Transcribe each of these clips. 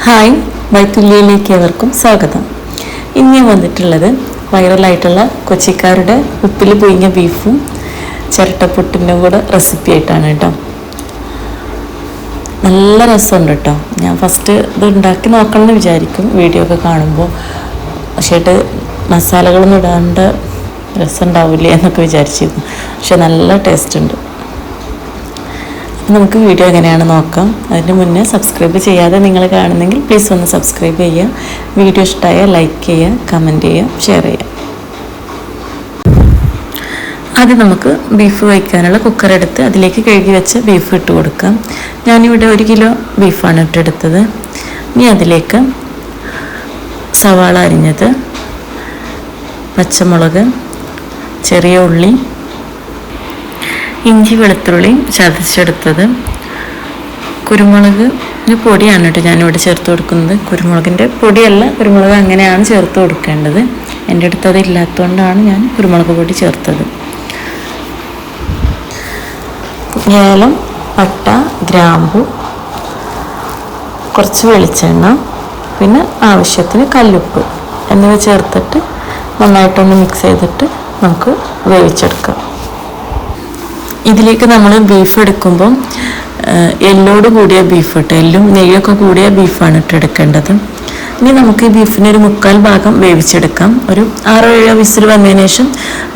Hi, വൈത്തുല്യയിലേക്ക് ഏവർക്കും സ്വാഗതം. ഇന്ന് വന്നിട്ടുള്ളത് വൈറലായിട്ടുള്ള കൊച്ചിക്കാരുടെ ഉപ്പിൽ പൊയിഞ്ഞ ബീഫും ചിരട്ടപ്പൊട്ടിൻ്റെ കൂടെ റെസിപ്പി ആയിട്ടാണ് കേട്ടോ. നല്ല രസമുണ്ട് കേട്ടോ. ഞാൻ ഫസ്റ്റ് ഇത് ഉണ്ടാക്കി നോക്കണമെന്ന് വിചാരിക്കും വീഡിയോ ഒക്കെ കാണുമ്പോൾ, പക്ഷേ മസാലകളൊന്നും ഇടാണ്ട് രസം ഉണ്ടാവില്ലേ എന്നൊക്കെ വിചാരിച്ചിരുന്നു. പക്ഷെ നല്ല ടേസ്റ്റ് ഉണ്ട്. നമുക്ക് വീഡിയോ എങ്ങനെയാണ് നോക്കാം. അതിന് മുന്നേ സബ്സ്ക്രൈബ് ചെയ്യാതെ നിങ്ങൾ കാണുന്നെങ്കിൽ പ്ലീസ് ഒന്ന് സബ്സ്ക്രൈബ് ചെയ്യുക. വീഡിയോ ഇഷ്ടമായാൽ ലൈക്ക് ചെയ്യുക, കമൻറ്റ് ചെയ്യുക, ഷെയർ ചെയ്യുക. ആദ്യം നമുക്ക് ബീഫ് വയ്ക്കാനുള്ള കുക്കർ എടുത്ത് അതിലേക്ക് കഴുകി വെച്ച് ബീഫ് ഇട്ട് കൊടുക്കാം. ഞാനിവിടെ 1 കിലോ ബീഫാണ് ഇട്ടെടുത്തത്. ഇനി അതിലേക്ക് സവാള അരിഞ്ഞത്, പച്ചമുളക്, ചെറിയ ഉള്ളി, ഇഞ്ചി വെളുത്തുള്ളി ചതച്ചെടുത്തത്, കുരുമുളക് പൊടിയാണ് കേട്ടോ ഞാനിവിടെ ചേർത്ത് കൊടുക്കുന്നത്. കുരുമുളകിൻ്റെ പൊടിയല്ല, കുരുമുളക് അങ്ങനെയാണ് ചേർത്ത് കൊടുക്കേണ്ടത്. എൻ്റെ അടുത്ത് അത് ഇല്ലാത്തതുകൊണ്ടാണ് ഞാൻ കുരുമുളക് പൊടി ചേർത്തത്. ഏലം, പട്ട, ഗ്രാമ്പു, കുറച്ച് വെളിച്ചെണ്ണ, പിന്നെ ആവശ്യത്തിന് കല്ലുപ്പ് എന്നിവ ചേർത്തിട്ട് നന്നായിട്ടൊന്ന് മിക്സ് ചെയ്തിട്ട് നമുക്ക് വേവിച്ചെടുക്കാം. ഇതിലേക്ക് നമ്മൾ ബീഫ് എടുക്കുമ്പം എല്ലോട് കൂടിയ ബീഫ് ഇട്ട്, എല്ലും നെയ്യൊക്കെ കൂടിയ ബീഫാണ് ഇട്ടെടുക്കേണ്ടത്. ഇനി നമുക്ക് ഈ ബീഫിന് ഒരു 1/4 ഭാഗം വേവിച്ചെടുക്കാം. ഒരു 6-7 വിസിൽ വന്നതിന് ശേഷം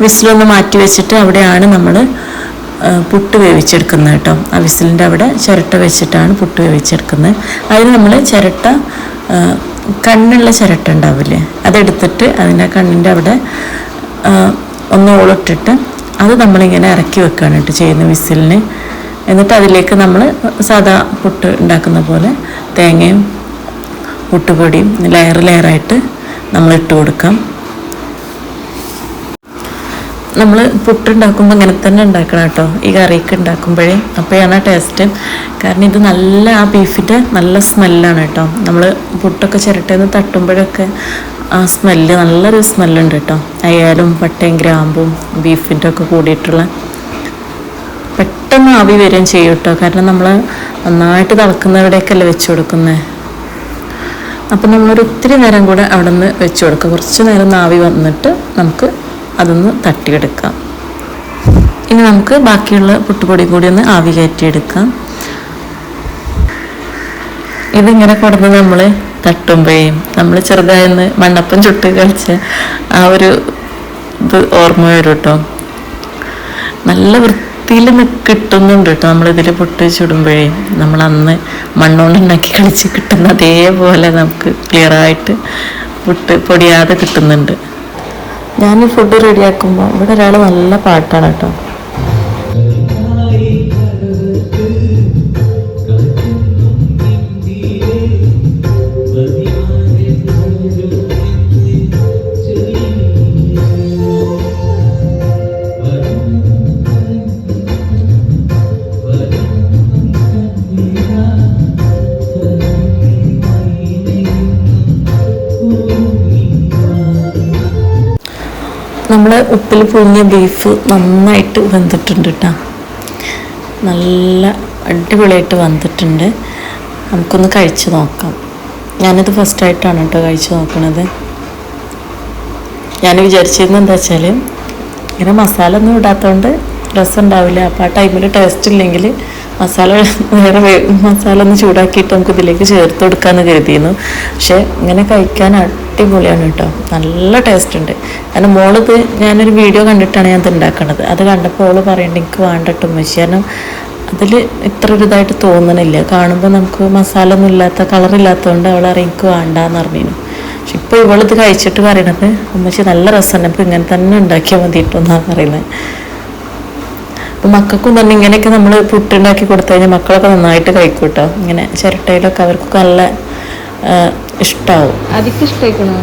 വിസിലൊന്ന് മാറ്റി വെച്ചിട്ട് അവിടെയാണ് നമ്മൾ പുട്ട് വേവിച്ചെടുക്കുന്നത് കേട്ടോ. ആ വിസിലിൻ്റെ അവിടെ ചിരട്ട വെച്ചിട്ടാണ് പുട്ട് വേവിച്ചെടുക്കുന്നത്. അതിന് നമ്മൾ ചിരട്ട, കണ്ണുള്ള ചിരട്ട ഉണ്ടാവില്ലേ, അതെടുത്തിട്ട് അതിൻ്റെ കണ്ണിൻ്റെ അവിടെ ഒന്ന് ഓളിട്ടിട്ട് അത് നമ്മളിങ്ങനെ ഇറക്കി വെക്കുകയാണ് കേട്ടോ ചെയ്യുന്ന വിസിലിന്. എന്നിട്ട് അതിലേക്ക് നമ്മൾ സാധാ പുട്ട് ഉണ്ടാക്കുന്ന പോലെ തേങ്ങയും പുട്ടുപൊടിയും ലെയറായിട്ട് നമ്മൾ ഇട്ട് കൊടുക്കാം. നമ്മൾ പുട്ടുണ്ടാക്കുമ്പോൾ ഇങ്ങനെ തന്നെ ഉണ്ടാക്കണം കേട്ടോ, ഈ കറിയൊക്കെ ഉണ്ടാക്കുമ്പോഴേ. അപ്പോഴാണ് ടേസ്റ്റ്. കാരണം ഇത് നല്ല, ആ ബീഫിൻ്റെ നല്ല സ്മെല്ലാണ് കേട്ടോ. നമ്മൾ പുട്ടൊക്കെ ചിരട്ടയിൽ നിന്ന് തട്ടുമ്പോഴൊക്കെ ആ സ്മെല്ല്, നല്ലൊരു സ്മെല്ലുണ്ട് കേട്ടോ. അയാലും പട്ടയും ഗ്രാമ്പും ബീഫിൻ്റെ ഒക്കെ കൂടിയിട്ടുള്ള പെട്ടെന്ന് ആവി വരികയും ചെയ്യും കേട്ടോ. കാരണം നമ്മൾ നന്നായിട്ട് തിളക്കുന്നവിടെയൊക്കെയല്ലേ വെച്ച് കൊടുക്കുന്നത്. അപ്പം നമ്മളൊരു ഒത്തിരി നേരം കൂടെ അവിടെ നിന്ന് വെച്ച് കൊടുക്കുക. കുറച്ച് നേരം ഒന്ന് ആവി വന്നിട്ട് നമുക്ക് അതൊന്ന് തട്ടിയെടുക്കാം. ഇനി നമുക്ക് ബാക്കിയുള്ള പുട്ടുപൊടി കൂടി ഒന്ന് ആവി കയറ്റിയെടുക്കാം. ഇതിങ്ങനെ കൊടുന്ന് നമ്മൾ തട്ടുമ്പോഴേയും നമ്മൾ ചെറുതായെന്ന് മണ്ണപ്പം ചുട്ട് കളിച്ച ആ ഒരു ഇത് ഓർമ്മ വരും കേട്ടോ. നല്ല വൃത്തിയിൽ കിട്ടുന്നുണ്ട് കേട്ടോ. നമ്മളിതിൽ പുട്ട് ചുടുമ്പോഴേ നമ്മൾ അന്ന് മണ്ണുകൊണ്ടുണ്ടാക്കി കളിച്ച് കിട്ടുന്ന അതേപോലെ നമുക്ക് ക്ലിയറായിട്ട് പുട്ട് പൊടിയാതെ കിട്ടുന്നുണ്ട്. ഞാൻ ഫുഡ് റെഡിയാക്കുമ്പോൾ ഇവിടെ ഒരാൾ നല്ല പാട്ടാണ് കേട്ടോ. നമ്മൾ ഉപ്പിൽ പൊങ്ങിയ ബീഫ് നന്നായിട്ട് വെന്തിട്ടുണ്ട് കേട്ടോ. നല്ല അടിപൊളിയായിട്ട് വന്നിട്ടുണ്ട്. നമുക്കൊന്ന് കഴിച്ച് നോക്കാം. ഞാനിത് ഫസ്റ്റായിട്ടാണ് കേട്ടോ കഴിച്ച് നോക്കണത്. ഞാൻ വിചാരിച്ചിരുന്നത് എന്താ വെച്ചാൽ ഇങ്ങനെ മസാല ഒന്നും ഇടാത്തതുകൊണ്ട് രസം ഉണ്ടാവില്ല. അപ്പോൾ ആ ടൈമിൽ ടേസ്റ്റ് ഇല്ലെങ്കിൽ മസാല ഒന്ന് ചൂടാക്കിയിട്ട് നമുക്ക് ഇതിലേക്ക് ചേർത്ത് കൊടുക്കാമെന്ന് കരുതിയിരുന്നു. പക്ഷേ ഇങ്ങനെ കഴിക്കാൻ അടിപൊളിയാണ് കേട്ടോ. നല്ല ടേസ്റ്റ് ഉണ്ട്. കാരണം മോളിത് ഞാനൊരു വീഡിയോ കണ്ടിട്ടാണ് ഞാൻ ഇത് ഉണ്ടാക്കണത്. അത് കണ്ടപ്പോൾ ഓള് പറയുന്നുണ്ട് എനിക്ക് വേണ്ടിട്ടും വെച്ച്. കാരണം അതിൽ ഇത്ര ഒരു ഇതായിട്ട് തോന്നണില്ല. കാണുമ്പോൾ നമുക്ക് മസാല ഒന്നും ഇല്ലാത്ത, കളറില്ലാത്തതുകൊണ്ട് അവളറിയാം എനിക്ക് വേണ്ടാന്ന് പറഞ്ഞിരുന്നു. പക്ഷെ ഇപ്പോൾ ഇവളിത് കഴിച്ചിട്ട് പറയണത് ഉമ്മച്ചി നല്ല രസമാണ്, നമുക്ക് ഇങ്ങനെ തന്നെ ഉണ്ടാക്കിയാൽ മതിയിട്ടോന്നാണ് പറയുന്നത്. അപ്പം മക്കൾക്കും തന്നെ ഇങ്ങനെയൊക്കെ നമ്മൾ പുട്ടുണ്ടാക്കി കൊടുത്തു കഴിഞ്ഞാൽ മക്കളൊക്കെ നന്നായിട്ട് കഴിക്കും കേട്ടോ. ഇങ്ങനെ ചിരട്ടയിലൊക്കെ അവർക്കൊക്കെ നല്ല ഇഷ്ടാവും. അതൊക്കെ ഇഷ്ടമായിക്കണോ?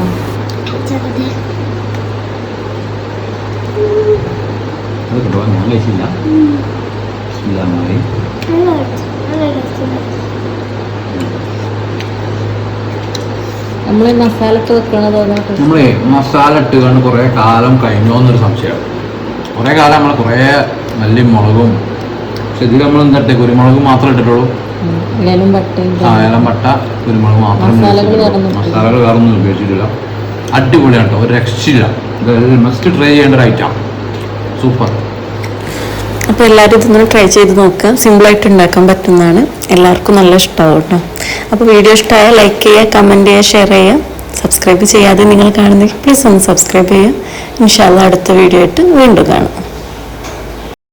നമ്മള് മസാല നമ്മളെ മസാല ഇട്ട് കണ്ട് കുറെ കാലം കഴിഞ്ഞോന്നൊരു സംശയമാണ്. കുറെ കാലം നമ്മൾ കുറെ നല്ല മുളകും, പക്ഷെ ഇതിൽ നമ്മൾ എന്താ കുരുമുളക് മാത്രമേ ഇട്ടിട്ടുള്ളൂ. ഏലം പട്ടയും ഏലം പട്ട കുരുമുളക് മാത്രം മസാലകൾ വേറെ ഒന്നും ഉപയോഗിച്ചിട്ടില്ല. അടിപൊളിയാണ് കേട്ടോ, ഒരു രക്ഷയില്ല. മസ്റ്റ് ട്രൈ ചെയ്യേണ്ട ഒരു ഐറ്റം. സൂപ്പർ. അപ്പോൾ എല്ലാവരും ഇതൊന്ന് ട്രൈ ചെയ്ത് നോക്കുക. സിമ്പിളായിട്ട് ഉണ്ടാക്കാൻ പറ്റുന്നതാണ്, എല്ലാവർക്കും നല്ല ഇഷ്ടമാവും കേട്ടോ. അപ്പോൾ വീഡിയോ ഇഷ്ടമായാൽ ലൈക്ക് ചെയ്യുക, കമൻറ്റ് ചെയ്യുക, ഷെയർ ചെയ്യുക. സബ്സ്ക്രൈബ് ചെയ്യാതെ നിങ്ങൾ കാണുന്നെങ്കിൽ പ്ലീസ് ഒന്ന് സബ്സ്ക്രൈബ് ചെയ്യുക. ഇൻഷാ അല്ലാഹ് അടുത്ത വീഡിയോ ആയിട്ട് വീണ്ടും കാണാം.